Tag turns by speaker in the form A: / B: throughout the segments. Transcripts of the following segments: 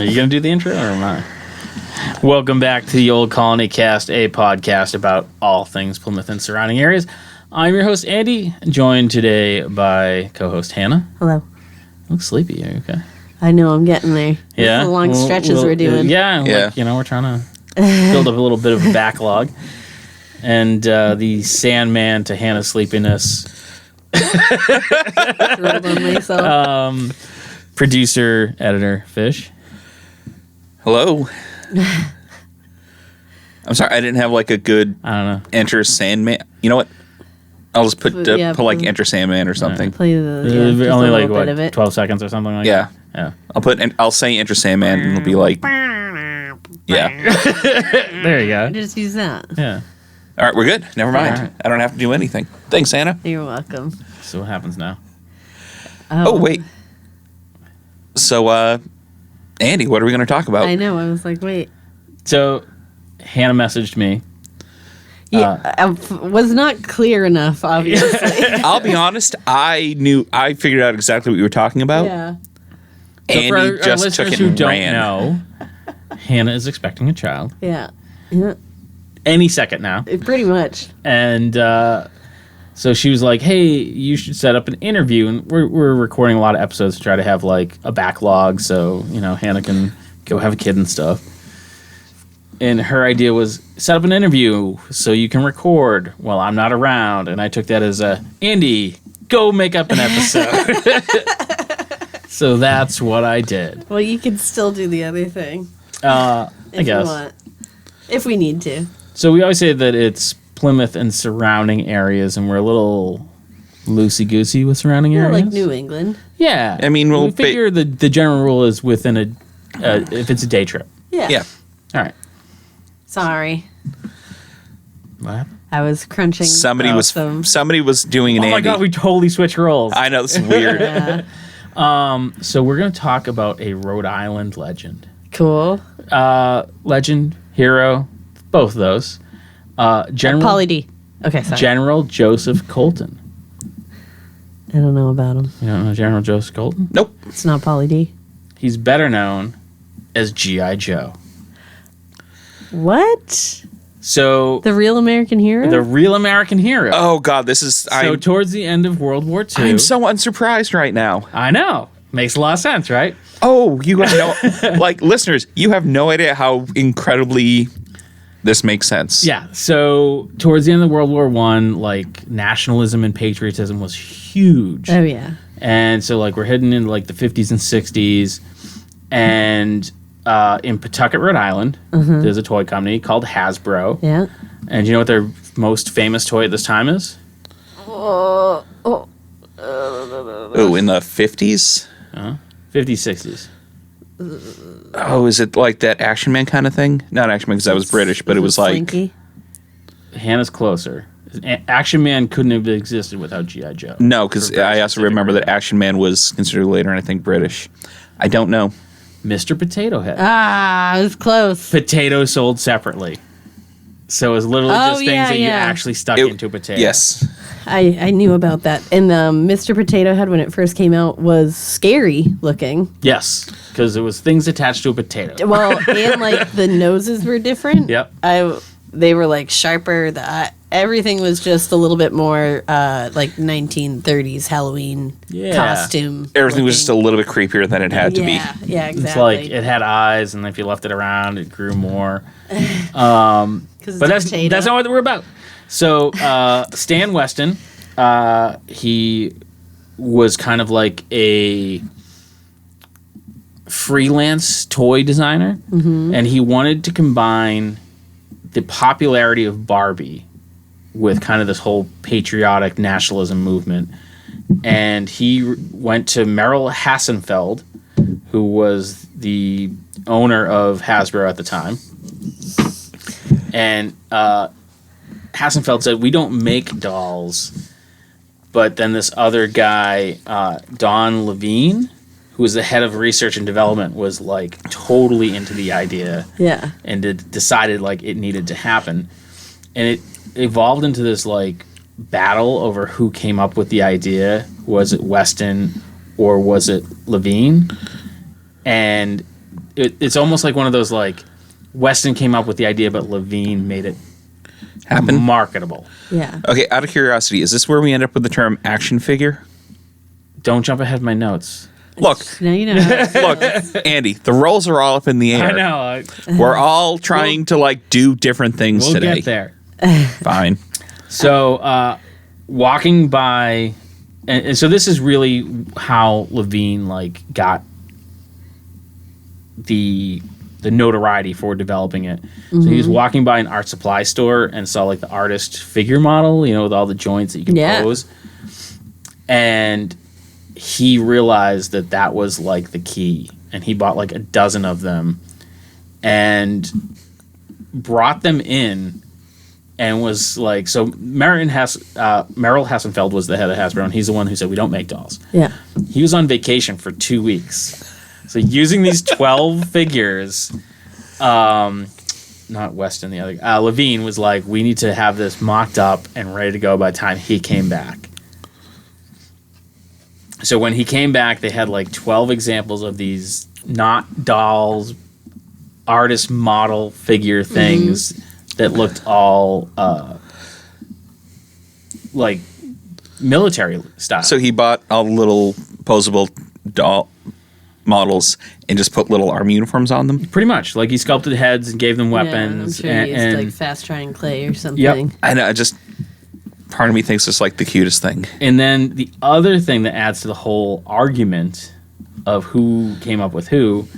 A: Are you going to do the intro or am I? Welcome back to the Old Colony Cast, a podcast about all things Plymouth and surrounding areas. I'm your host, Andy, joined today by co-host Hannah.
B: Hello.
A: You look sleepy. Are you okay?
B: I know, I'm getting there.
A: Yeah?
B: The long stretches we're doing.
A: Yeah. Like, we're trying to build up a little bit of a backlog. And the Sandman to Hannah's sleepiness.
B: Rolled on myself.
A: Producer, editor, Fish.
C: Hello. I'm sorry, I didn't have like a good
A: I don't know.
C: Enter Sandman. You know what? I'll just put like Enter Sandman or something.
B: Play the
A: only
B: a
A: like
B: bit of it.
A: 12 seconds or something like
C: Yeah.
A: that.
C: Yeah. I'll say Enter Sandman and it'll be like, yeah.
A: There you go.
B: Just use that.
A: Yeah.
C: All right, we're good. Never mind.
A: All right.
C: I don't have to do anything. Thanks, Anna.
B: You're welcome.
A: So what happens now?
C: Oh, wait. So, Andy, what are we going to talk about?
B: I know. I was like, wait.
A: So Hannah messaged me.
B: Yeah, I was not clear enough, obviously.
C: I'll be honest. I figured out exactly what you were talking about.
B: Yeah.
A: So for
C: Andy
A: our
C: just
A: listeners
C: took it
A: who
C: and
A: don't
C: ran.
A: know, Hannah is expecting a child
B: Yeah.
A: any second now.
B: Pretty much.
A: And so she was like, hey, you should set up an interview. And we're recording a lot of episodes to try to have like a backlog so, Hannah can go have a kid and stuff. And her idea was set up an interview so you can record while I'm not around. And I took that as Andy, go make up an episode. So that's what I did.
B: Well, you can still do the other thing.
A: I
B: If
A: guess.
B: you want. If we need to.
A: So we always say that it's Plymouth and surrounding areas, and we're a little loosey-goosey with surrounding
B: Yeah,
A: areas.
B: like New England.
A: Yeah.
C: I mean,
A: we figure the general rule is within if it's a day trip.
B: Yeah.
C: Yeah.
A: All right.
B: Sorry.
A: What happened?
B: I was crunching.
C: Somebody was doing an
A: Oh
C: Andy.
A: my God, we totally switched roles.
C: I know, this is weird.
B: Yeah.
A: So we're going to talk about a Rhode Island legend.
B: Cool.
A: Legend, hero, both of those. General
B: Pauly D. Okay, sorry.
A: General Joseph Colton.
B: I don't know about him.
A: You don't know General Joseph Colton?
C: Nope.
B: It's not Pauly D.
A: He's better known as G.I. Joe.
B: What?
A: So
B: The real American hero?
A: the real American hero.
C: Oh, God, this is...
A: So towards the end of World War II.
C: I'm so unsurprised right now.
A: I know. Makes a lot of sense, right?
C: Oh, you have no... like, listeners, you have no idea how incredibly this makes sense.
A: Yeah. So towards the end of World War I, like, nationalism and patriotism was huge.
B: Oh, yeah.
A: And so, like, we're heading into, like, the 50s and 60s. And in Pawtucket, Rhode Island, there's a toy company called Hasbro.
B: Yeah.
A: And you know what their most famous toy at this time is?
C: Oh, in the 50s?
A: 50s, 60s.
C: Oh, is it like that Action Man kind of thing? Not Action Man because that was British, but it was like...
B: Slinky?
A: Hannah's closer. Action Man couldn't have existed without G.I. Joe.
C: No, because
A: For
C: I
A: very
C: also
A: specific
C: remember that
A: reason.
C: Action Man was considered later, and I think British. I don't know.
A: Mr. Potato Head.
B: Ah, it was close.
A: Potatoes sold separately. So it was literally just things that you actually stuck into a potato.
C: Yes.
B: I knew about that. And Mr. Potato Head, when it first came out, was scary looking.
A: Yes, because it was things attached to a potato.
B: Well, and like the noses were different.
A: Yep.
B: They were like sharper. Everything was just a little bit more like 1930s Halloween costume.
C: Everything was
B: looking.
C: just a little bit creepier than it had to be.
B: Yeah, exactly.
A: It's like it had eyes, and if you left it around, it grew more. But that's not what we're about. So Stan Weston, he was kind of like a freelance toy designer, and he wanted to combine the popularity of Barbie with kind of this whole patriotic nationalism movement. And he went to Merrill Hassenfeld, who was the owner of Hasbro at the time. And Hassenfeld said, we don't make dolls. But then this other guy, Don Levine, who was the head of research and development, was like totally into the idea.
B: Yeah.
A: And decided like it needed to happen. And it evolved into this like battle over who came up with the idea. Was it Weston or was it Levine? And it's almost like one of those like Weston came up with the idea, but Levine made it
C: Happen.
A: marketable.
B: Yeah.
C: Okay, out of curiosity, is this where we end up with the term action figure?
A: Don't jump ahead of my notes.
C: Look,
B: Now you know.
C: look, Andy, the roles are all up in the air.
A: I know.
C: We're all trying to like do different things
A: We'll
C: today.
A: get there.
C: Fine.
A: So, walking by, and so this is really how Levine like got the notoriety for developing it. So he was walking by an art supply store and saw like the artist figure model, with all the joints that you can pose, and he realized that was like the key, and he bought like a dozen of them and brought them in. And was like, so Merrill Hassenfeld was the head of Hasbro, and he's the one who said, we don't make dolls.
B: Yeah.
A: He was on vacation for 2 weeks. So using these 12 figures, not Weston, the other, Levine was like, we need to have this mocked up and ready to go by the time he came back. So when he came back, they had like 12 examples of these not dolls, artist model figure things that looked all like military style.
C: So he bought all the little posable doll models and just put little army uniforms on them?
A: Pretty much. Like he sculpted heads and gave them weapons.
B: Yeah, I'm sure he used
A: and
B: like fast drying clay or something.
C: I know, part of me thinks it's like the cutest thing.
A: And then the other thing that adds to the whole argument of who came up with who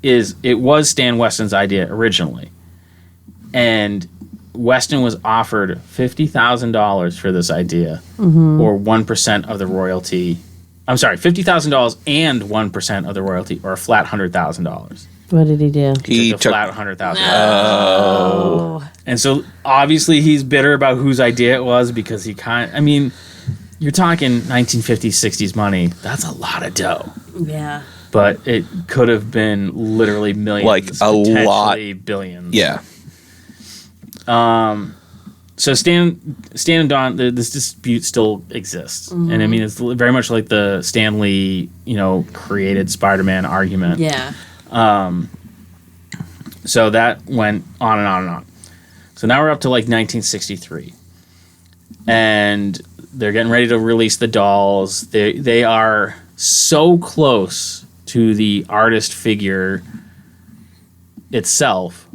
A: is it was Stan Weston's idea originally. And Weston was offered $50,000 for this idea, or 1% of the royalty. I'm sorry, $50,000 and 1% of the royalty, or a flat $100,000.
B: What did he do?
C: He
A: took
C: took
A: a flat $100,000.
B: Oh.
A: And so obviously he's bitter about whose idea it was because he you're talking 1950s, 60s money. That's a lot of dough.
B: Yeah.
A: But it could have been literally millions,
C: Like a lot.
A: billions.
C: Yeah.
A: So Stan and Don, this dispute still exists, and I mean it's very much like the Stan Lee, created Spider-Man argument.
B: Yeah.
A: So that went on and on and on. So now we're up to like 1963, and they're getting ready to release the dolls. They are so close to the artist figure itself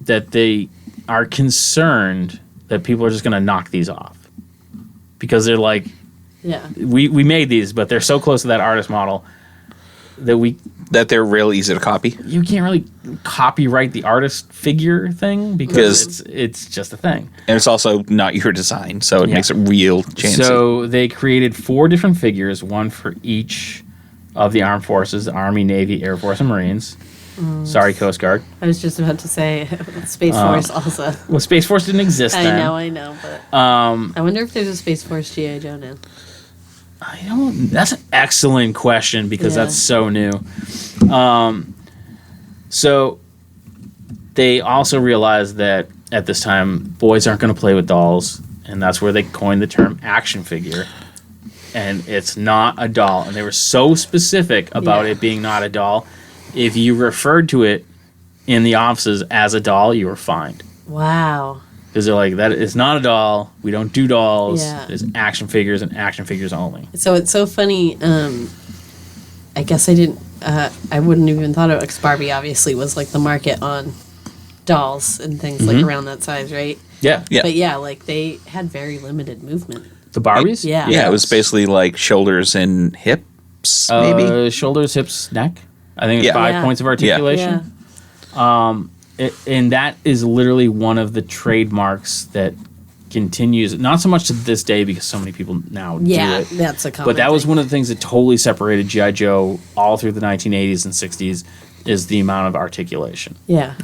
A: that they are concerned that people are just going to knock these off because they're like,
B: Yeah.
A: we made these, but they're so close to that artist model
C: That they're real easy to copy.
A: you can't really copyright the artist figure thing because it's just a thing.
C: And it's also not your design, so it makes it real chancy.
A: So they created 4 different figures, one for each of the armed forces: Army, Navy, Air Force, and Marines. Sorry, Coast Guard.
B: I was just about to say Space Force also.
A: Well, Space Force didn't exist then.
B: I know, but I wonder if there's a Space Force G.I. Joe now.
A: I don't. That's an excellent question because that's so new. So they also realized that at this time, boys aren't going to play with dolls, and that's where they coined the term action figure. And it's not a doll, and they were so specific about it being not a doll. If you referred to it in the offices as a doll, you were fined.
B: Wow.
A: Because they're like, that is not a doll. We don't do dolls.
B: Yeah.
A: There's action figures and action figures only.
B: So it's so funny. I guess I wouldn't even thought of it. Barbie obviously was like the market on dolls and things like around that size, right?
A: Yeah.
C: Yeah.
B: But yeah, like they had very limited movement.
A: The Barbies?
B: Yeah.
C: Yeah, it was basically like shoulders and hips, maybe.
A: Shoulders, hips, neck. I think it's
C: Yeah.
A: 5
B: Yeah.
A: points of articulation.
B: Yeah.
A: And that is literally one of the trademarks that continues, not so much to this day because so many people now do
B: Yeah,
A: it.
B: that's a common
A: But that was
B: thing.
A: one of the things that totally separated G.I. Joe all through the 1980s and 60s is the amount of articulation.
B: Yeah.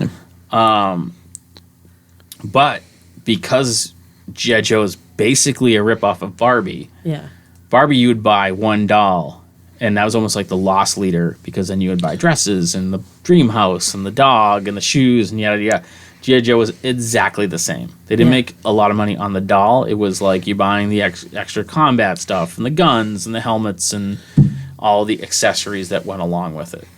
A: But because G.I. Joe is basically a ripoff of Barbie,
B: Yeah.
A: Barbie you would buy one doll, and that was almost like the loss leader because then you would buy dresses and the dream house and the dog and the shoes and yada yada. G.I. Joe was exactly the same. They didn't make a lot of money on the doll. It was like you buying the extra combat stuff and the guns and the helmets and all the accessories that went along with it.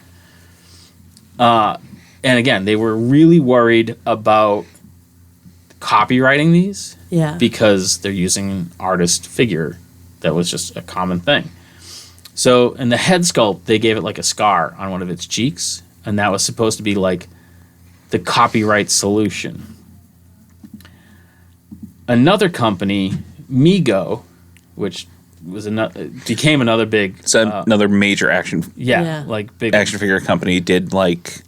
A: And again, they were really worried about copywriting these
B: Yeah.
A: because they're using an artist figure that was just a common thing. So in the head sculpt, they gave it like a scar on one of its cheeks, and that was supposed to be like the copyright solution. Another company, Mego, which was became another big
C: Another major action
B: Yeah.
A: like big
C: action figure company did like.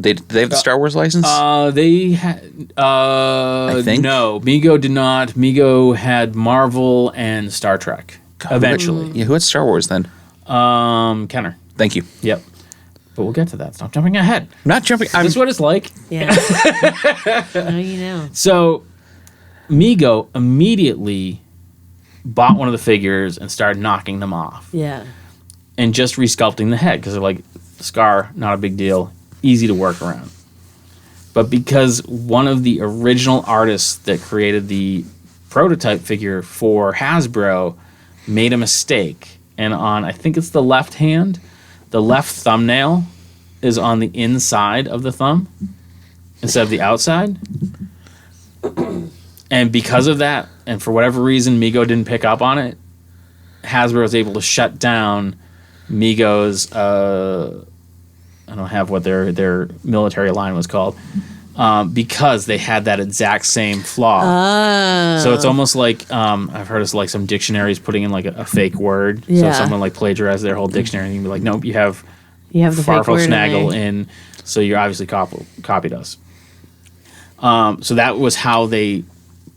C: Did they have the Star Wars license?
A: They had
C: I think.
A: no, Mego did not. Mego had Marvel and Star Trek eventually.
C: Yeah, who had Star Wars then?
A: Kenner.
C: Thank you.
A: Yep. But we'll get to that. Stop jumping ahead.
C: I'm not jumping. I'm
A: This is what it's like.
B: Yeah. Now you know.
A: So Mego immediately bought one of the figures and started knocking them off
B: Yeah.
A: and just resculpting the head because they're like, scar, not a big deal, easy to work around. But because one of the original artists that created the prototype figure for Hasbro made a mistake, and on, I think it's the left hand, the left thumbnail is on the inside of the thumb instead of the outside. And because of that, and for whatever reason Mego didn't pick up on it, Hasbro was able to shut down Mego's, I don't have what their military line was called, because they had that exact same flaw. So it's almost like, I've heard it's like some dictionaries putting in like a fake word. So
B: Yeah.
A: if someone like plagiarized their whole dictionary, and you can be like, nope, you have
B: You have the fake
A: Farfel
B: word
A: Snaggle
B: there.
A: in, so you're obviously copied us. So that was how they,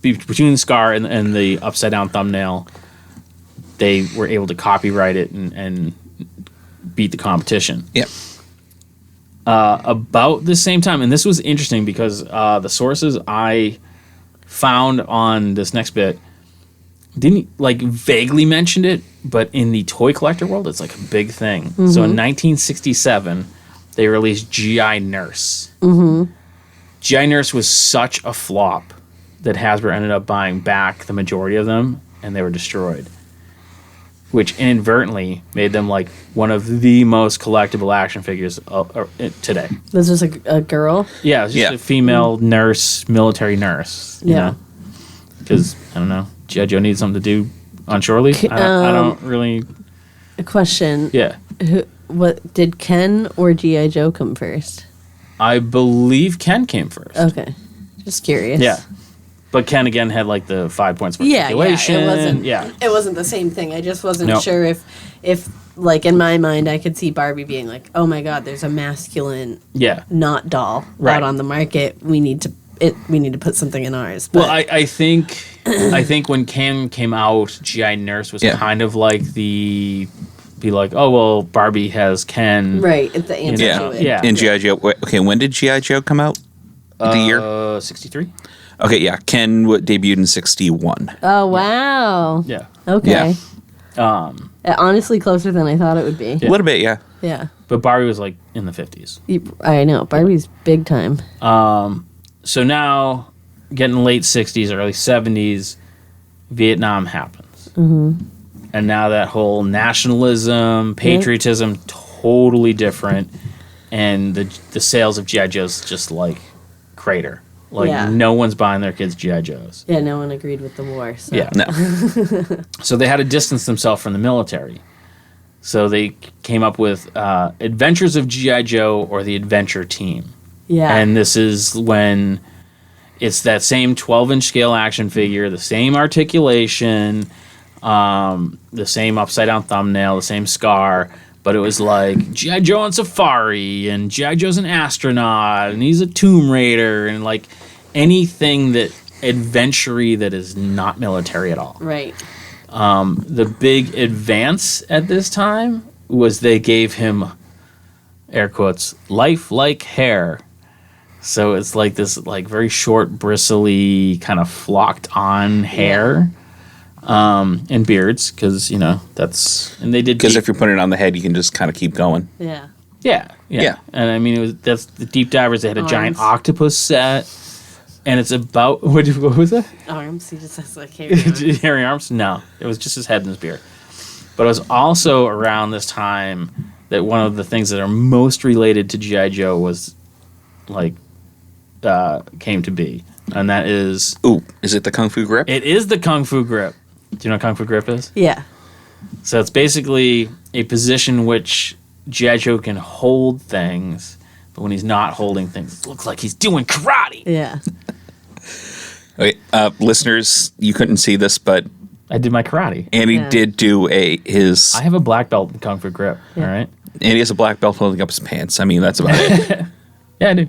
A: between the scar and the upside down thumbnail, they were able to copyright it and beat the competition.
C: yeah.
A: About the same time, and this was interesting because the sources I found on this next bit didn't like vaguely mentioned it, but in the toy collector world, it's like a big thing. So in 1967, they released G.I. Nurse. G.I. Nurse was such a flop that Hasbro ended up buying back the majority of them, and they were destroyed, which inadvertently made them like one of the most collectible action figures today.
B: This was a girl.
A: Yeah, it was just
C: Yeah.
A: a female nurse, military nurse.
B: Yeah.
A: Because, I don't know, G.I. Joe needs something to do on shore leave. I don't really...
B: A question.
A: Yeah.
B: What did Ken or G.I. Joe come first?
A: I believe Ken came first.
B: Okay. Just curious.
A: Yeah. But Ken, again, had like the 5 points for
B: Yeah,
A: articulation.
B: it wasn't.
A: Yeah.
B: It wasn't the same thing. I just wasn't
A: No.
B: sure if like in my mind I could see Barbie being like, oh my god, there's a masculine
A: Yeah.
B: not doll
A: Right.
B: out on the market. We need to put something in ours. But
A: Well, I think when Ken came out, G.I. Nurse was
C: Yeah.
A: kind of like be like, oh, well, Barbie has Ken.
B: right, it's the answer
C: Yeah.
B: to it.
A: Yeah.
C: In G.I. Joe. Okay, when did G.I. Joe come out? The year?
A: 63?
C: Okay, yeah. Ken debuted in 61.
B: Oh wow.
A: Yeah.
B: Okay.
C: Yeah.
B: Honestly, closer than I thought it would be.
C: A little bit, yeah.
B: Yeah.
A: But Barbie was like in the 50s.
B: I know. Barbie's big time.
A: So now, getting late 60s, early 70s, Vietnam happens. And now that whole nationalism, patriotism, totally different. And the sales of G.I. Joes just like crater. Like
B: Yeah.
A: no one's buying their kids G.I. Joes.
B: Yeah, no one agreed with the war. So.
A: Yeah.
C: No.
A: So they had to distance themselves from the military. So they came up with Adventures of G.I. Joe or the Adventure Team.
B: Yeah.
A: And this is when it's that same 12-inch scale action figure, the same articulation, the same upside-down thumbnail, the same scar, but it was like G.I. Joe on safari, and G.I. Joe's an astronaut, and he's a Tomb Raider, and like anything that adventure-y that is not military at all.
B: right.
A: The big advance at this time was they gave him, air quotes, life-like hair. So it's like this like very short, bristly, kind of flocked on hair, and beards, because, you know, that's... And they did...
C: Because if you're putting it on the head, you can just kind of keep going.
B: Yeah.
A: Yeah.
C: Yeah.
A: And I mean, that's the Deep Divers. They had a giant
B: Arms.
A: octopus set, and it's about... What was that?
B: Arms. He just has like hair.
A: Hairy arms? No, it was just his head and his beard. But it was also around this time that one of the things that are most related to G.I. Joe was like came to be, and that is
C: is it the Kung Fu grip?
A: it is the Kung Fu grip. Do you know what Kung Fu grip is?
B: Yeah.
A: So it's basically a position which G.I. Joe can hold things, but when he's not holding things, it looks like he's doing karate.
B: Yeah.
C: Okay, listeners, you couldn't see this, but
A: I did my karate.
C: Andy
B: Yeah.
C: did do his.
A: I have a black belt in Kung Fu grip.
B: Yeah.
A: All right.
C: Andy has a black belt holding up his pants. I mean, that's about it.
A: Yeah, I do.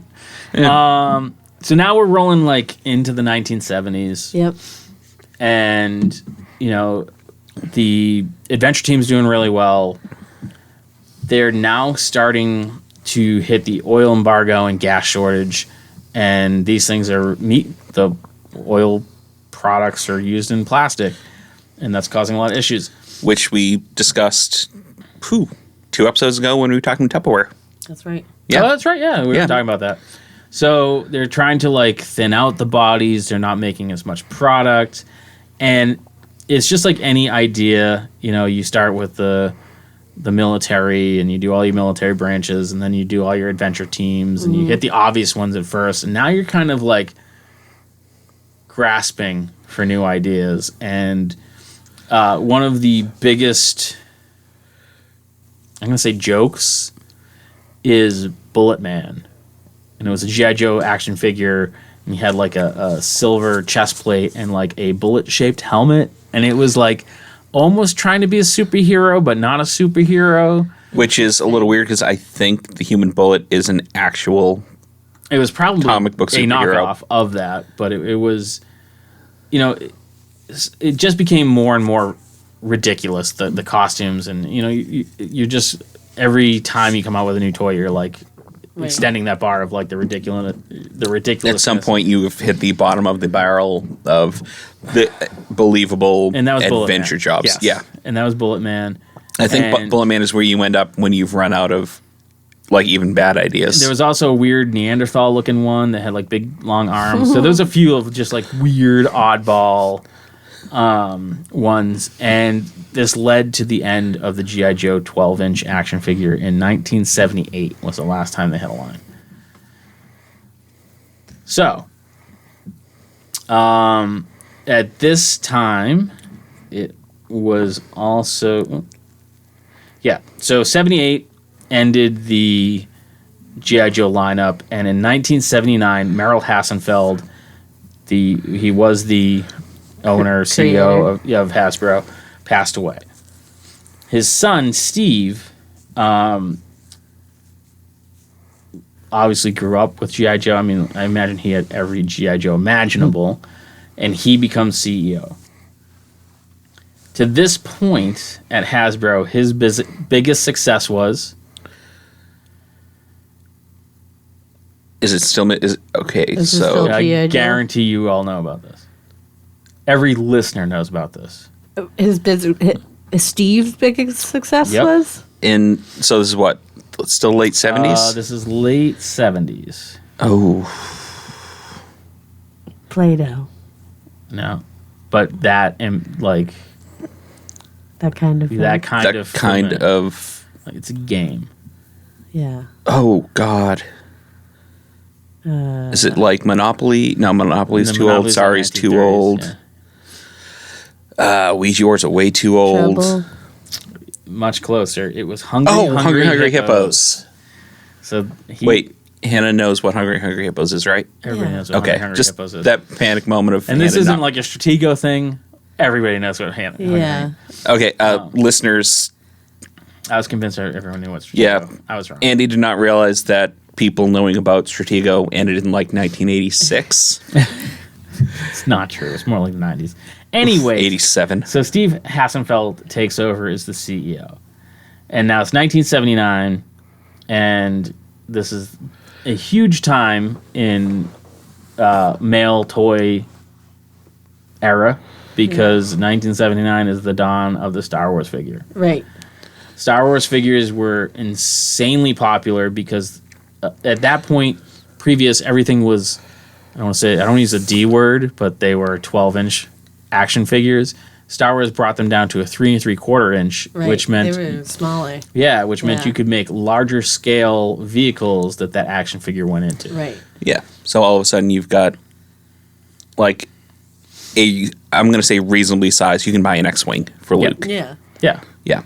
A: So now we're rolling like into the 1970s,
B: Yep.
A: and you know the adventure team's doing really well. They're now starting to hit the oil embargo and gas shortage, and these things are the oil products are used in plastic, and that's causing a lot of issues.
C: Which we discussed 2 episodes ago when we were talking Tupperware.
B: That's right.
C: Yeah.
A: Oh, that's right. Yeah, we were
C: Yeah.
A: talking about that. So they're trying to like thin out the bodies. They're not making as much product, and it's just like any idea. You know, you start with the military, and you do all your military branches, and then you do all your adventure teams, and you hit the obvious ones at first, and now you're kind of like grasping for new ideas. And one of the biggest, I'm gonna say, jokes is Bullet Man. And it was a G.I. Joe action figure, and he had like a silver chest plate and like a bullet-shaped helmet, and it was like almost trying to be a superhero, but not a superhero.
C: Which is a little weird because I think the Human Bullet is an actual.
A: It was probably
C: Comic book
A: a
C: superhero.
A: knockoff of that, but it was, you know, it just became more and more ridiculous, the costumes, and you know, you're just, every time you come out with a new toy, you're like extending that bar of like the ridiculous.
C: At some point, you have hit the bottom of the barrel of the believable
A: And that was Bullet
C: adventure
A: Man.
C: jobs.
A: Yes.
C: Yeah.
A: And that was Bullet Man.
C: I think
A: And
C: Bullet Man is where you end up when you've run out of like even bad ideas.
A: there was also a weird Neanderthal looking one that had like big long arms. So there's a few of just like weird oddball ones, and this led to the end of the G.I. Joe 12-inch action figure in 1978 was the last time they had a line. So, at this time, it was also... Yeah, so 78 ended the G.I. Joe lineup, and in 1979, Merrill Hassenfeld, he was the owner, CEO of Hasbro, passed away. His son, Steve, obviously grew up with G.I. Joe. I mean, I imagine he had every G.I. Joe imaginable, and he becomes CEO. To this point at Hasbro, his biggest success was...
C: Is it still? Okay,
B: Is it
C: so
B: still-
A: I
B: G.I. Joe?
A: guarantee you all know about this. Every listener knows about this.
B: Steve's biggest success
A: Yep.
B: was?
C: so this is what? Still late 70s?
A: This is late 70s.
C: Oh,
B: Play-Doh.
A: No. But that, and like,
B: That kind of thing.
A: that kind
C: that
A: of...
C: kind
A: format.
C: of.
A: Like, it's a game.
B: Yeah.
C: Oh God. Is it like Monopoly? No, Monopoly's
A: The
C: too old.
A: Monopoly's
C: Sorry's
A: the
C: too
A: 1930s,
C: old.
A: yeah.
C: Ouija boards are way too old.
B: Trouble.
A: Much closer. It was Hungry,
C: Hungry Hippos.
A: So he...
C: Wait, Hannah knows what Hungry Hippos is, right?
A: Everybody
B: Yeah.
A: knows what
C: Okay,
A: Hungry
C: just
A: Hippos is.
C: that panic moment of.
A: And this
C: Hannah
A: isn't
C: not-
A: like a Stratego thing. Everybody knows what Hungry
B: Yeah.
C: Okay, listeners.
A: I was convinced everyone knew what Stratego.
C: Yeah,
A: I was wrong.
C: Andy did not realize that people knowing about Stratego ended in like 1986,
A: It's not true. It's more like the 90s. Anyway,
C: 87.
A: so Steve Hassenfeld takes over as the CEO. And now it's 1979, and this is a huge time in male toy era, because 1979 is the dawn of the Star Wars figure.
B: Right.
A: Star Wars figures were insanely popular because at that point, everything was, I don't want to use a D word, but they were 12-inch action figures. Star Wars brought them down to a 3 3/4 inch,
B: Right.
A: which meant
B: they were smaller.
A: which meant
B: Yeah.
A: you could make larger scale vehicles that action figure went into.
B: Right.
C: Yeah. So all of a sudden you've got like I'm going to say reasonably sized. You can buy an X-wing for
A: Yep.
C: Luke.
B: Yeah.
A: Yeah.
C: Yeah.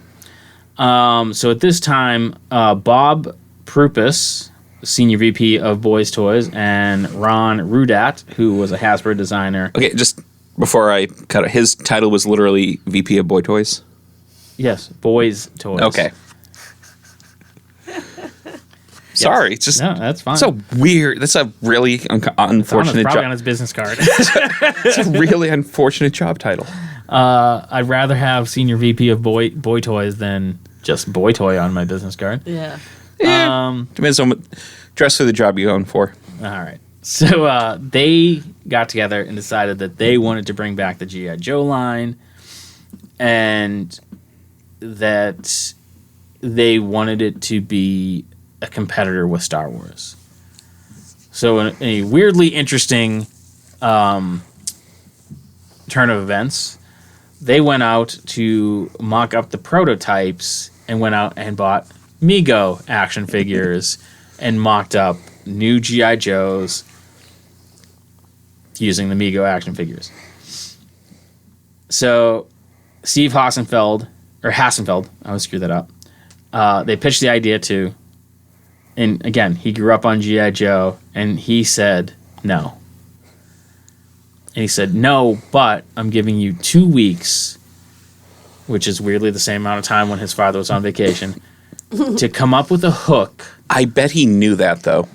A: So at this time, Bob Prupus, Senior VP of Boys Toys, and Ron Rudat, who was a Hasbro designer.
C: Okay, just before I cut it, his title was literally VP of Boy Toys.
A: Yes, Boys Toys.
C: Okay. Sorry, it's just
A: No, that's fine.
C: so weird. That's a really unfortunate
A: Probably on
C: job.
A: his business card.
C: It's a really unfortunate job title.
A: I'd rather have Senior VP of Boy Toys than just Boy Toy on my business card.
B: Yeah.
C: Depends on what dress for the job you're going for.
A: All right. So they got together and decided that they wanted to bring back the G.I. Joe line and that they wanted it to be a competitor with Star Wars. So in a weirdly interesting turn of events, they went out to mock up the prototypes and went out and bought Mego action figures and mocked up new G.I. Joes using the Mego action figures. So Steve Hassenfeld, I always screw that up, they pitched the idea to, and again, he grew up on G.I. Joe, and he said no. And he said, no, but I'm giving you 2 weeks, which is weirdly the same amount of time when his father was on vacation, to come up with a hook.
C: I bet he knew that though.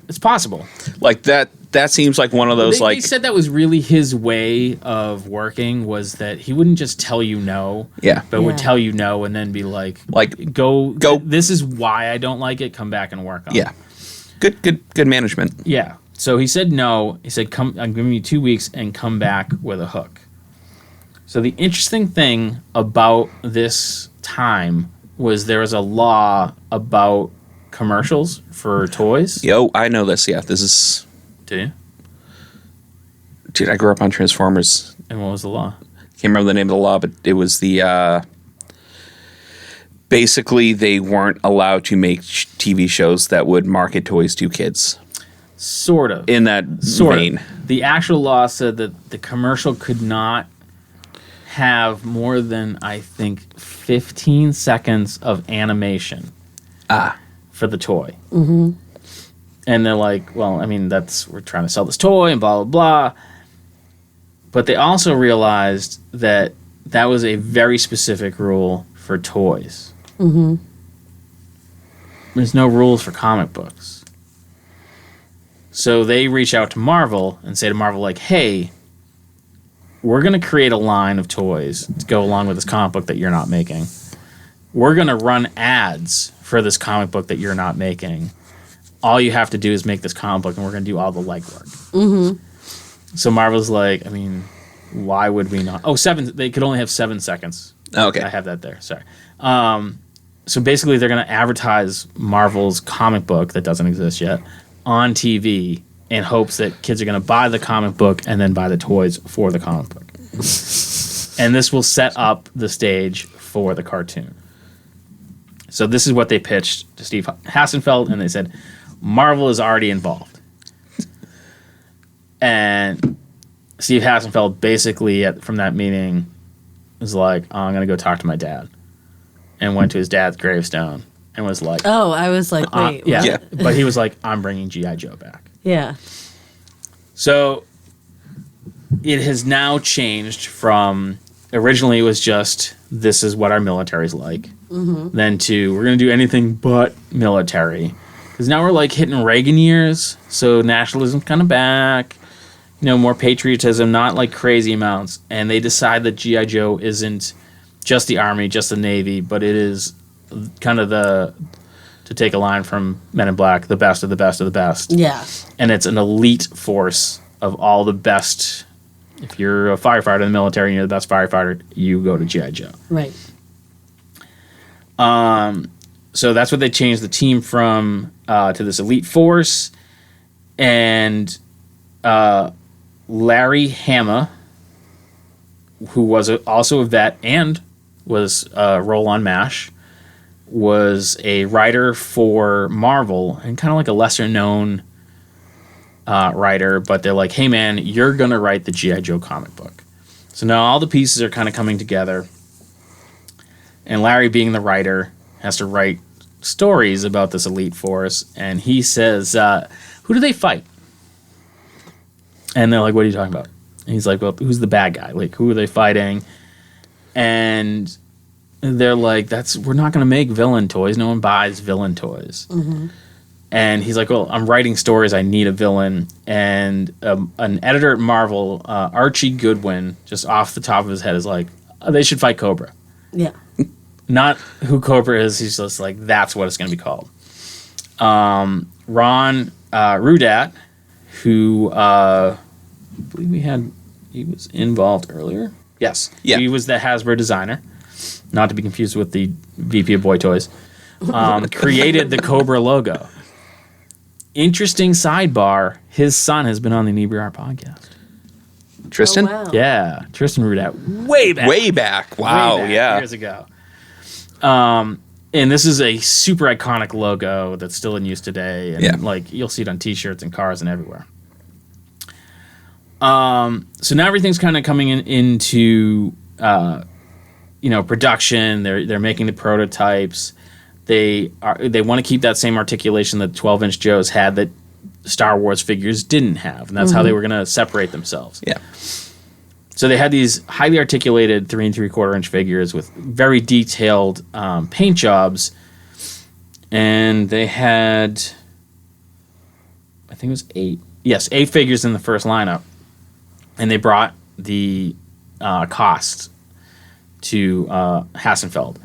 A: It's possible.
C: Like that seems like one of those
A: They said that was really his way of working, was that he wouldn't just tell you no,
C: Yeah.
A: but would
B: Yeah.
A: tell you no and then be like, go. This is why I don't like it. Come back and work on it.
C: Yeah. Good management.
A: Yeah. So he said no. He said, "Come. I'm giving you 2 weeks and come back with a hook." So the interesting thing about this time was there was a law about commercials for toys.
C: Yo, I know this. Yeah, this is.
A: Do you?
C: Dude, I grew up on Transformers.
A: And what was the law?
C: Can't remember the name of the law, but it was the. Basically, they weren't allowed to make TV shows that would market toys to kids.
A: Sort of.
C: In that vein.
A: The actual law said that the commercial could not have more than, I think, 15 seconds of animation for the toy. Mm-hmm. And they're like, well, I mean, we're trying to sell this toy and blah, blah, blah. But they also realized that that was a very specific rule for toys. Mm-hmm. There's no rules for comic books. So they reach out to Marvel and say to Marvel, like, hey, we're going to create a line of toys to go along with this comic book that you're not making. We're going to run ads for this comic book that you're not making. All you have to do is make this comic book, and we're going to do all the legwork. Mm-hmm. So Marvel's like, I mean, why would we not? Oh, they could only have 7 seconds.
C: Okay.
A: I have that there. Sorry. So basically, they're going to advertise Marvel's comic book that doesn't exist yet on TV in hopes that kids are going to buy the comic book and then buy the toys for the comic book. And this will set up the stage for the cartoon. So this is what they pitched to Steve Hassenfeld, and they said, Marvel is already involved. And Steve Hassenfeld basically, from that meeting, was like, oh, I'm going to go talk to my dad. And went to his dad's gravestone and was like,
B: Oh, I was like, wait.
A: yeah.
B: What?
C: Yeah.
A: But he was like, I'm bringing G.I. Joe back.
B: Yeah.
A: So it has now changed from originally it was just this is what our military's like, then to we're going to do anything but military. Because now we're like hitting Reagan years, so nationalism's kind of back, more patriotism, not like crazy amounts. And they decide that G.I. Joe isn't just the Army, just the Navy, but it is kind of to take a line from Men in Black, the best of the best of the best.
B: Yeah.
A: And it's an elite force of all the best. If you're a firefighter in the military and you're the best firefighter, you go to G.I. Joe.
B: Right.
A: So that's what they changed the team from to this elite force. And Larry Hama, who was also a vet and was a role on MASH, was a writer for Marvel and kind of like a lesser known writer, but they're like, hey man, you're going to write the G.I. Joe comic book. So now all the pieces are kind of coming together, and Larry, being the writer, has to write stories about this elite force, and he says, who do they fight? And they're like, what are you talking about? And he's like, well, who's the bad guy? Like, who are they fighting? And they're like, we're not going to make villain toys. No one buys villain toys. Mm-hmm. And he's like, well, I'm writing stories. I need a villain. And an editor at Marvel, Archie Goodwin, just off the top of his head, is like, they should fight Cobra.
B: Yeah.
A: Not who Cobra is. He's just like, that's what it's going to be called. Ron Rudat, who I believe he was involved earlier. Yes.
C: Yeah.
A: He was the Hasbro designer, not to be confused with the VP of Boy Toys. Created the Cobra logo. Interesting sidebar, his son has been on the Inebri-art podcast.
C: Tristan?
B: Oh, wow.
A: Yeah, Tristan Rudat. Way back.
C: Way back. Wow,
A: Way back,
C: yeah.
A: years ago. And this is a super iconic logo that's still in use today. And like you'll see it on t-shirts and cars and everywhere. So now everything's kind of coming into production. They're making the prototypes. They want to keep that same articulation that 12-inch Joes had that Star Wars figures didn't have, and that's how they were going to separate themselves.
C: Yeah.
A: So they had these highly articulated 3 3/4-inch figures with very detailed paint jobs, and they had, I think it was 8 figures in the first lineup, and they brought the cost to Hassenfeld,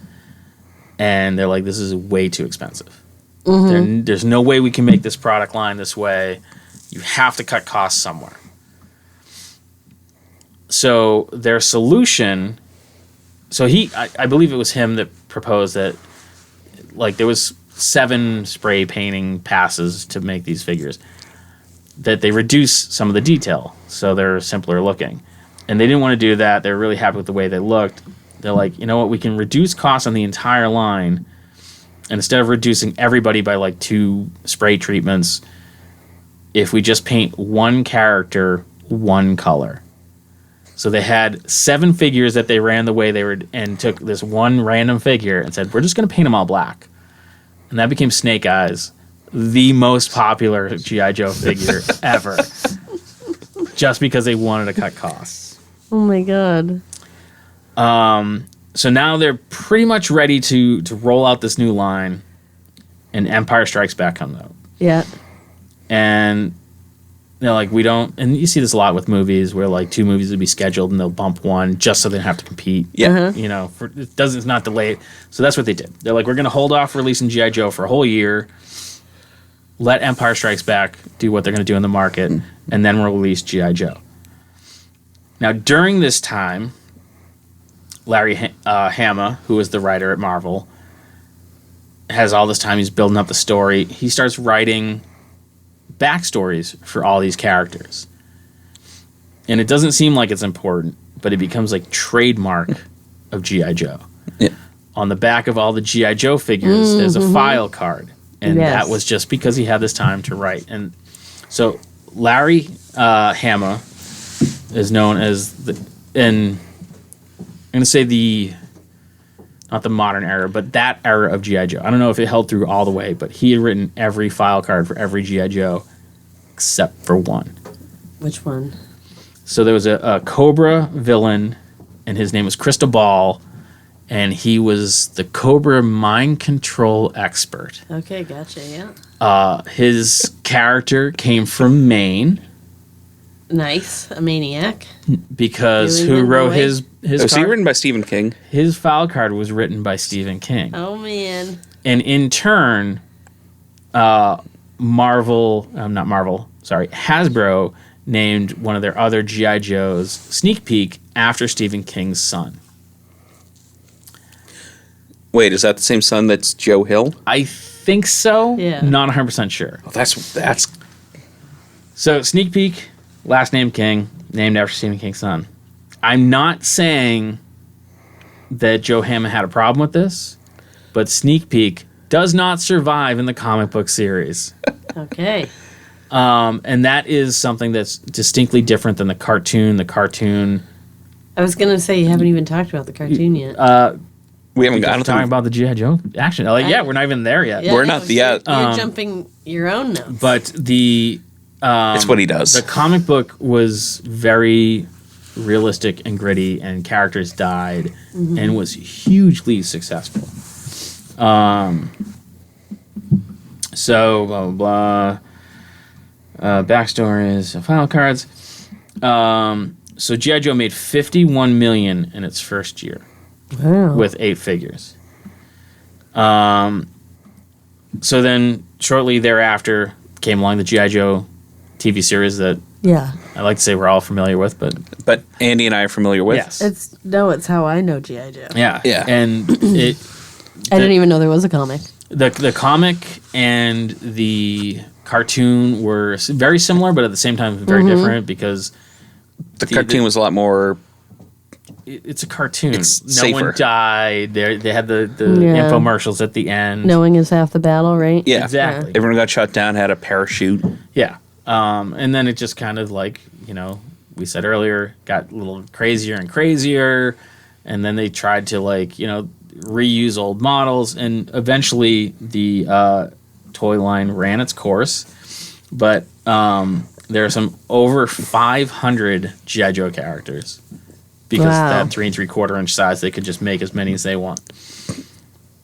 A: and they're like, this is way too expensive. There's no way we can make this product line this way. You have to cut costs somewhere. So their solution, I believe it was him that proposed that, like, there was 7 spray painting passes to make these figures, that they reduce some of the detail so they're simpler looking. And they didn't want to do that. They're really happy with the way they looked. They're like, you know what, we can reduce costs on the entire line, and instead of reducing everybody by like 2 spray treatments, if we just paint one character one color. So they had 7 figures that they ran the way they were, and took this one random figure and said, we're just going to paint them all black. And that became Snake Eyes, the most popular G.I. Joe figure ever, just because they wanted to cut costs.
B: Oh my god.
A: So now they're pretty much ready to roll out this new line, and Empire Strikes Back comes out.
B: Yeah.
A: And they're like, we don't, and you see this a lot with movies where like 2 movies would be scheduled and they'll bump one just so they don't have to compete.
C: Yeah.
A: You know, it's not delayed. So that's what they did. They're like, we're going to hold off releasing G.I. Joe for a whole year, let Empire Strikes Back do what they're going to do in the market, and then we'll release G.I. Joe. Now, during this time, Larry Hama, who is the writer at Marvel, has all this time. He's building up the story. He starts writing backstories for all these characters. And it doesn't seem like it's important, but it becomes like trademark of G.I. Joe.
C: Yeah.
A: On the back of all the G.I. Joe figures, there's a file card. And that was just because he had this time to write. And so Larry Hama is known as I'm going to say not the modern era, but that era of G.I. Joe. I don't know if it held through all the way, but he had written every file card for every G.I. Joe except for one.
B: Which one?
A: So there was a Cobra villain, and his name was Cristobal, and he was the Cobra mind control expert.
B: Okay, gotcha, yeah.
A: His character came from Maine.
B: Nice. A maniac.
A: Because
B: Really
A: who
B: went
A: wrote
B: away?
A: his
C: Was he
A: card?
C: written by Stephen King?
A: His file card was written by Stephen King.
B: Oh, man.
A: And in turn, Hasbro named one of their other G.I. Joes Sneak Peek after Stephen King's son.
C: Wait, is that the same son that's Joe Hill?
A: I think so.
B: Yeah.
A: Not 100% sure.
C: Oh, that's
A: So Sneak Peek, last name King, named after Stephen King's son. I'm not saying that Joe Hammond had a problem with this, but Sneak Peek does not survive in the comic book series.
B: Okay.
A: And that is something that's distinctly different than the cartoon. The cartoon...
B: I was going to say you haven't even talked about the cartoon yet.
C: We haven't
A: Talking
C: gotten
A: about the G.I. Joe action. Like, yeah, we're not even there yet.
B: Yeah,
C: we're not
B: you're
C: yet.
B: jumping your own notes.
A: But the...
C: It's what he does.
A: The comic book was very realistic and gritty, and characters died, and was hugely successful. So, blah, blah, blah. Backstories, final cards. So G.I. Joe made $51 million in its first year.
B: Wow.
A: With 8 figures. So then, shortly thereafter, came along the G.I. Joe TV series that
B: Yeah.
A: I like to say we're all familiar with, but
C: But Andy and I are familiar with.
A: yes.
B: It's how I know G.I. Joe.
A: Yeah.
C: Yeah.
A: And it
B: I didn't even know there was a comic.
A: the comic and the cartoon were very similar, but at the same time very different because
C: The cartoon was a lot more.
A: it's a cartoon.
C: It's
A: no
C: safer.
A: one died. They had the
B: Yeah.
A: infomercials at the end.
B: Knowing is half the battle, right?
C: Yeah.
A: Exactly.
C: Everyone got shut down, had a parachute.
A: Yeah. And then it just kind of like, we said earlier, got a little crazier and crazier. And then they tried to reuse old models. And eventually the toy line ran its course. But there are some over 500 G.I. Joe characters. Because that 3 3/4 inch size, they could just make as many as they want.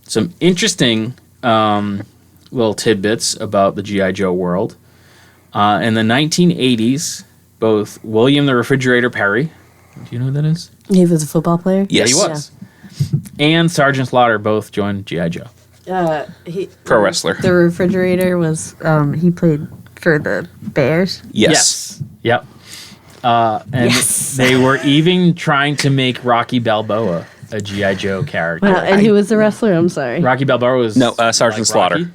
A: Some interesting little tidbits about the G.I. Joe world. In the 1980s, both William the Refrigerator Perry, do you know who that is?
B: He was a football player?
C: Yes.
A: Yeah, he was. And Sergeant Slaughter both joined G.I. Joe.
C: Pro wrestler.
B: The refrigerator was, he played for the Bears.
C: Yes.
A: Yep. And they were even trying to make Rocky Balboa a G.I. Joe character.
B: Wow, and who was the wrestler? I'm sorry.
A: Rocky Balboa was...
C: No, Sergeant Slaughter.
A: Rocky?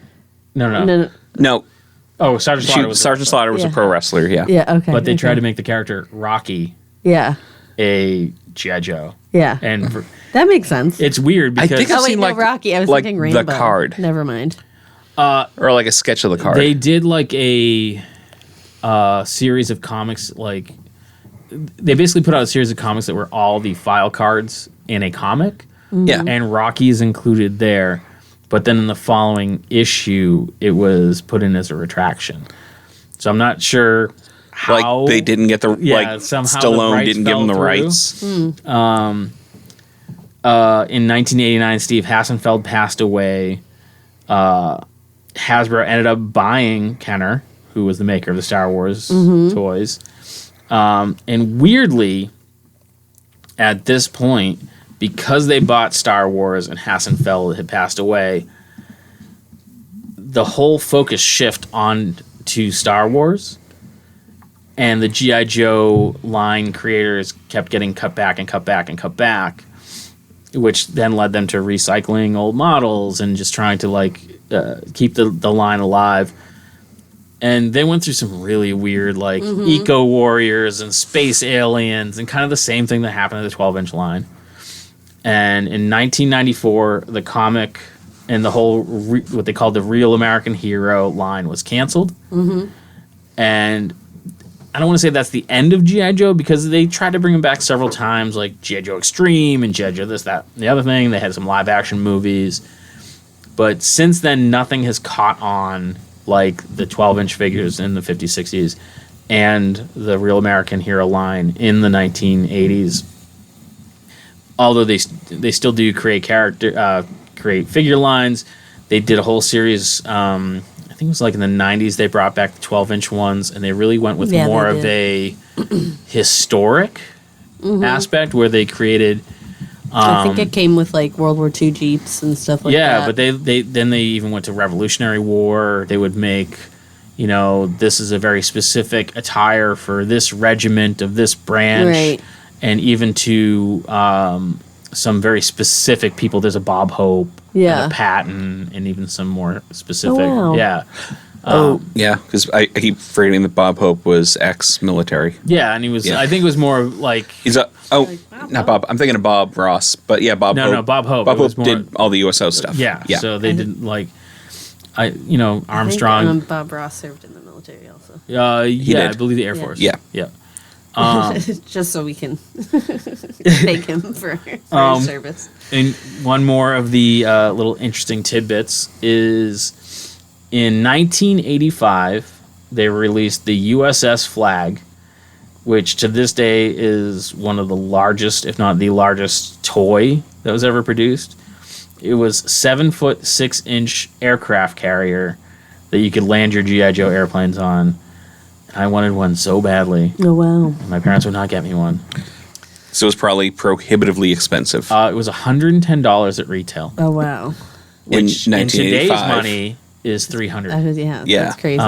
A: No.
B: No.
C: No,
A: Oh, Sergeant Slaughter was...
C: Sergeant Slaughter was a
B: Yeah.
C: pro wrestler, yeah.
B: Yeah, okay.
A: But they
B: okay.
A: tried to make the character Rocky
B: Yeah,
A: a G.I. Joe.
B: yeah.
A: And
B: That makes sense.
A: it's weird
C: I
A: because...
C: think I've
B: Oh, wait,
C: seen,
B: no,
C: like-
B: Rocky. I was
C: like
B: thinking
C: the
B: Rainbow.
C: card.
B: Never mind.
C: Or like a sketch of the card.
A: They did like a series of comics, like they basically put out a series of comics that were all the file cards in a comic,
C: yeah.
A: and Rocky is included there. But then in the following issue, it was put in as a retraction. So I'm not sure how
C: Like they didn't get the
A: somehow the
C: Stallone
A: rights
C: didn't give
A: fell
C: them the
A: through.
C: rights.
A: In 1989, Steve Hassenfeld passed away. Hasbro ended up buying Kenner, who was the maker of the Star Wars toys. And weirdly, at this point, because they bought Star Wars and Hassenfeld had passed away, the whole focus shift on to Star Wars. And the G.I. Joe line creators kept getting cut back and cut back and cut back, which then led them to recycling old models and just trying to keep the line alive. And they went through some really weird eco warriors and space aliens and kind of the same thing that happened to the 12-inch line. And in 1994, the comic and the whole what they called the Real American Hero line was canceled. And I don't want to say that's the end of G.I. Joe because they tried to bring him back several times, like G.I. Joe Extreme and G.I. Joe this, that, and the other thing. They had some live action movies. But since then, nothing has caught on like the 12-inch figures in the 50s, 60s and the Real American Hero line in the 1980s. Although they still do create figure lines. They did a whole series, I think it was like in the 90s, they brought back the 12-inch ones, and they really went with more of a historic aspect where they created...
B: I think it came with like World War II Jeeps and stuff like that.
A: Yeah, but they even went to Revolutionary War. They would make, this is a very specific attire for this regiment of this branch.
B: Right.
A: And even to some very specific people. There's a Bob Hope, and a Patton, and even some more specific.
B: Oh, wow.
A: Yeah.
C: Yeah, because I keep forgetting that Bob Hope was ex-military.
A: Yeah, and he was.
C: Yeah.
A: I think it was more like.
C: He's not Bob. I'm thinking of Bob Ross, but yeah, Bob Hope.
A: No, Bob Hope.
C: Bob
A: It was
C: Hope did all the USO stuff.
A: Yeah.
C: Yeah.
A: So they didn't like.
B: Armstrong.
A: Armstrong.
B: Bob Ross served in the military also.
A: Yeah,
C: did.
A: I believe the Air
B: Yeah.
A: Force.
C: Yeah.
A: Yeah.
B: Just so we can thank him for his service.
A: And one more of the little interesting tidbits is in 1985 they released the USS Flag, which to this day is one of the largest, if not the largest, toy that was ever produced. It was 7-foot 6-inch aircraft carrier that you could land your GI Joe airplanes on. I wanted one so badly.
B: Oh wow!
A: My parents would not get me one.
C: So it was probably prohibitively expensive.
A: It was $110 at retail,
B: Oh wow!
A: which in today's
C: 1985.
A: money is $300.
C: Yeah.
B: That's crazy.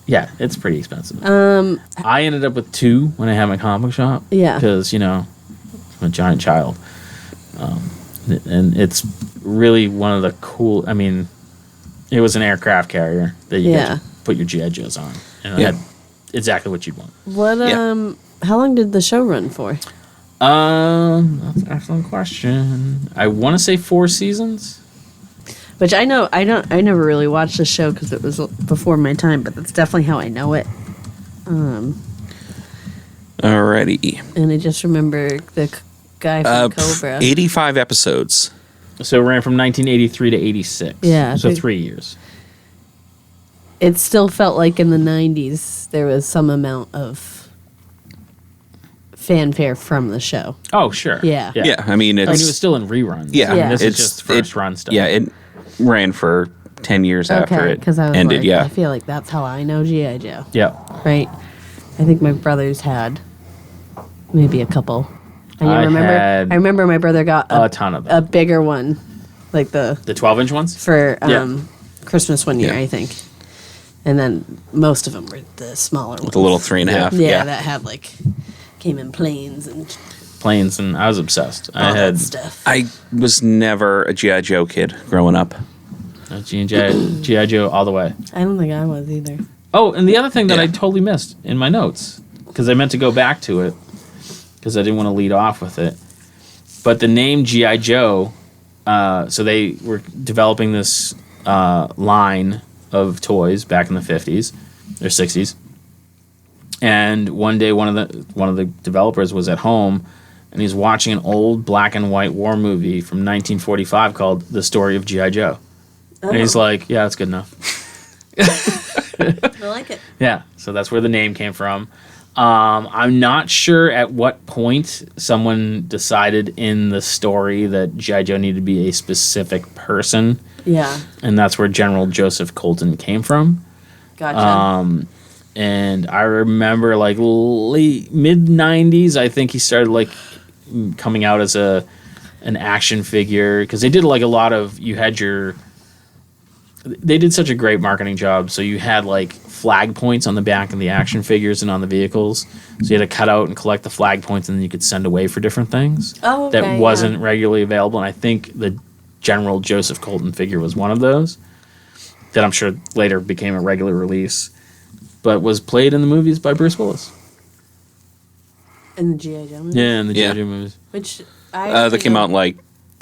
A: Yeah, it's pretty expensive. I ended up with 2 when I had my comic book shop.
B: Yeah.
A: Because, I'm a giant child. And it's really one of the cool, it was an aircraft carrier that you
B: Yeah.
A: could put your GI Joes on. And it
C: Yeah.
A: had exactly what you'd want.
B: What
C: Yeah.
B: How long did the show run for?
A: That's an excellent question. I want to say 4 seasons.
B: Which I never really watched the show because it was before my time, but that's definitely how I know it.
C: Alrighty.
B: And I just remember the guy from Cobra.
C: 85 episodes.
A: So it ran from 1983 to 86.
B: Yeah,
A: So
B: big-
A: 3 years.
B: It still felt like in the 90s there was some amount of fanfare from the show.
A: Oh, sure.
B: Yeah.
C: Yeah, I mean,
A: It
C: it's...
A: was still in reruns.
C: yeah,
B: Yeah.
A: This
C: it's
A: is just first run stuff.
C: Yeah, it ran for 10 years after
B: Okay,
C: it
B: because I was
C: ended,
B: like,
C: yeah.
B: I feel like that's how I know G.I. Joe.
A: Yeah.
B: Right? I think my brothers had maybe a couple.
A: I had
B: I remember my brother got
A: a ton of them.
B: a bigger one, like the
A: 12-inch ones?
B: for
A: Yeah.
B: Christmas one year,
C: Yeah.
B: I think. And then most of them were the smaller ones.
C: The little 3.5.
B: Yeah, that had came in planes and
A: Planes, and I was obsessed.
B: all
A: I
B: that
A: had
B: stuff.
C: I was never a G.I. Joe kid growing up.
A: G.I. Joe all the way.
B: I don't think I was either.
A: Oh, and the other thing that
C: Yeah.
A: I totally missed in my notes, because I meant to go back to it, because I didn't want to lead off with it. But the name G.I. Joe, so they were developing this line of toys back in the 50s or 60s. And one day one of the developers was at home and he's watching an old black and white war movie from 1945 called The Story of G.I. Joe. And he's like, yeah, that's good enough.
B: I like it.
A: Yeah, so that's where the name came from. I'm not sure at what point someone decided in the story that G.I. Joe needed to be a specific person,
B: Yeah.
A: and that's where General Joseph Colton came from.
B: Gotcha.
A: And I remember late mid 90s, I think he started coming out as an action figure, because they did a lot of, they did such a great marketing job. So you had flag points on the back of the action figures and on the vehicles. So you had to cut out and collect the flag points, and then you could send away for different things.
B: Oh, okay,
A: that wasn't regularly available. And I think the General Joseph Colton figure was one of those that I'm sure later became a regular release, but was played in the movies by Bruce Willis.
B: In the G.I. Joe movie?
A: Yeah, in the
C: Yeah.
A: G.I. Joe movies.
B: Which I
C: That came out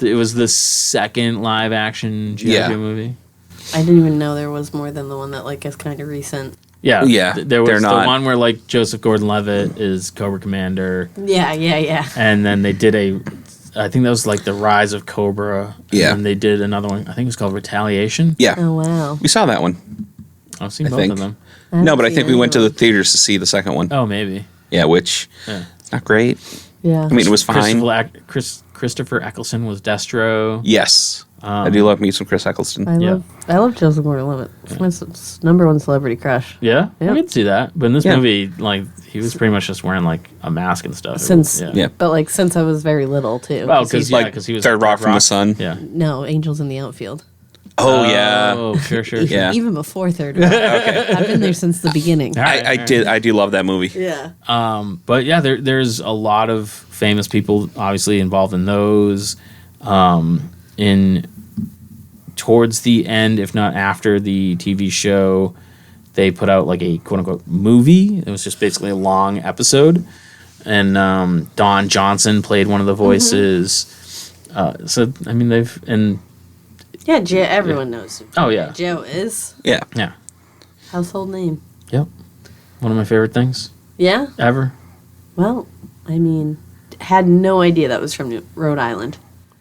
A: It was the second live action G.I.
C: Yeah.
A: Joe movie.
B: I didn't even know there was more than the one that is kind of recent.
A: Yeah,
C: Yeah,
A: there was
C: they're
A: the
C: not-
A: one where Joseph Gordon-Levitt is Cobra Commander,
B: Yeah.
A: and then they did I think that was the Rise of Cobra.
C: Yeah.
A: And they did another one. I think it was called Retaliation.
C: yeah.
B: Oh wow.
C: We saw that one.
A: I've seen
C: I
A: both
C: think.
A: of them.
C: No, but I think we went to the theaters to see the second one.
A: Oh, maybe.
C: Yeah, which
A: Yeah.
C: it's not great.
B: Yeah.
C: I mean, it was fine.
A: Christopher Eccleston was Destro.
C: Yes. I do love me some Chris Eccleston.
B: I love Joseph Gordon-Levitt. It's my number one celebrity crush.
A: Yeah,
B: Yeah.
A: I could see that. But in this
C: Yeah.
A: movie, he was pretty much just wearing a mask and stuff.
B: Since
C: Yeah.
B: but since I was very little too.
A: Well,
B: 'cause
A: because
B: he's-
A: he was
C: Third Rock from the Sun.
A: Yeah.
B: no, Angels in the Outfield.
C: Oh, yeah.
A: Oh, sure.
C: Yeah.
B: Even before Third Rock. I've been there since the beginning.
A: All right, all right.
C: I do love that movie.
B: Yeah.
A: But yeah, there's a lot of famous people obviously involved in those. In towards the end, if not after the TV show, they put out like a quote unquote movie. It was just basically a long episode. And Don Johnson played one of the voices. So, I mean,
B: Yeah, everyone knows who
A: Oh, yeah.
B: Joe is.
C: Yeah.
A: Yeah.
B: Household name.
A: Yep. One of my favorite things
B: Yeah?
A: ever.
B: Well, I mean, had no idea that was from Rhode Island.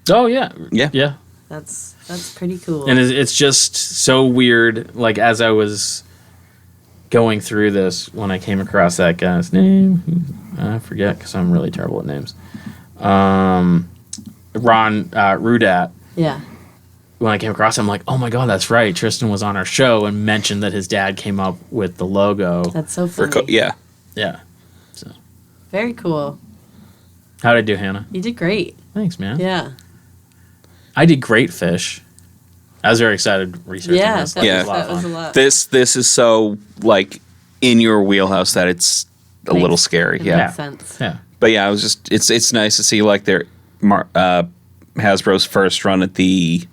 A: Oh, yeah.
C: Yeah.
A: Yeah.
B: That's pretty cool.
A: And it's just so weird. Like, as I was going through this, when I came across that guy's name, I forget because I'm really terrible at names. Ron Rudat.
B: Yeah.
A: When I came across him, I'm like, oh my God, that's right. Tristan was on our show and mentioned that his dad came up with the logo.
B: That's so
C: For
B: funny.
C: yeah.
A: Yeah. So,
B: Very cool.
A: how'd I do, Hannah?
B: You did great.
A: Thanks, man.
B: Yeah.
A: I did great, Fish. I was very excited researching
B: Yeah,
A: this.
B: that,
C: Yeah.
B: was, that was a lot.
C: This is so like in your wheelhouse that it's a little scary.
B: It
C: Yeah.
B: makes sense.
A: Yeah.
C: But yeah, it was just it's nice to see like their Hasbro's first run at the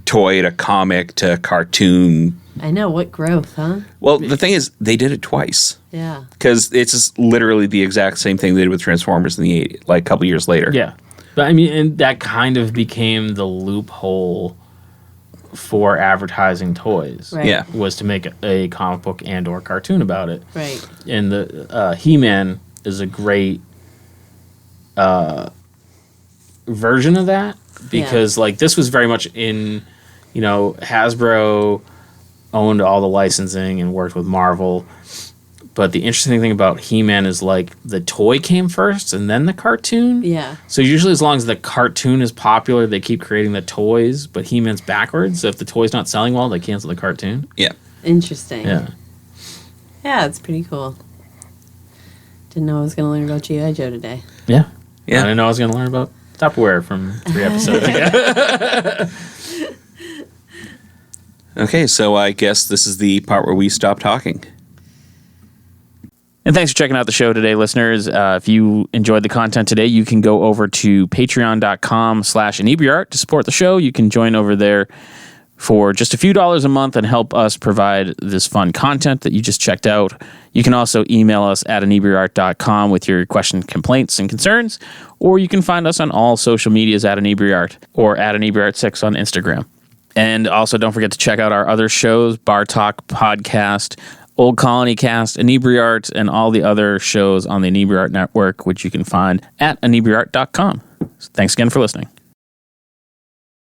C: toy to comic to cartoon.
B: I know. What growth, huh?
C: Well, the thing is, they did it twice
B: Yeah.
C: because it's just literally the exact same thing they did with Transformers in the 80s, like a couple years later.
A: Yeah. But I mean, and that kind of became the loophole for advertising toys.
B: Right.
C: Yeah.
A: Was to make a comic book and or cartoon about it.
B: Right.
A: And the He-Man is a great version of that because like this was very much in, Hasbro owned all the licensing and worked with Marvel. But the interesting thing about He-Man is like the toy came first and then the cartoon.
B: Yeah.
A: So usually as long as the cartoon is popular, they keep creating the toys, but He-Man's backwards. So if the toy's not selling well, they cancel the cartoon.
C: Yeah.
B: Interesting.
A: Yeah.
B: Yeah, it's pretty cool. Didn't know I was going to learn about G.I. Joe today.
A: Yeah.
C: Yeah.
A: I didn't know I was going to learn about Tupperware from 3 episodes ago.
C: Okay, so I guess this is the part where we stop talking.
A: And thanks for checking out the show today, listeners. If you enjoyed the content today, you can go over to patreon.com/Inebri-art to support the show. You can join over there for just a few dollars a month and help us provide this fun content that you just checked out. You can also email us at Inebri-art.com with your questions, complaints, and concerns, or you can find us on all social medias at Inebri-art or at Inebri-art6 on Instagram. And also don't forget to check out our other shows, Bar Talk Podcast, Old Colony Cast, Inebri-art, and all the other shows on the Inebri-art Network, which you can find at Inebri-art.com. So thanks again for listening.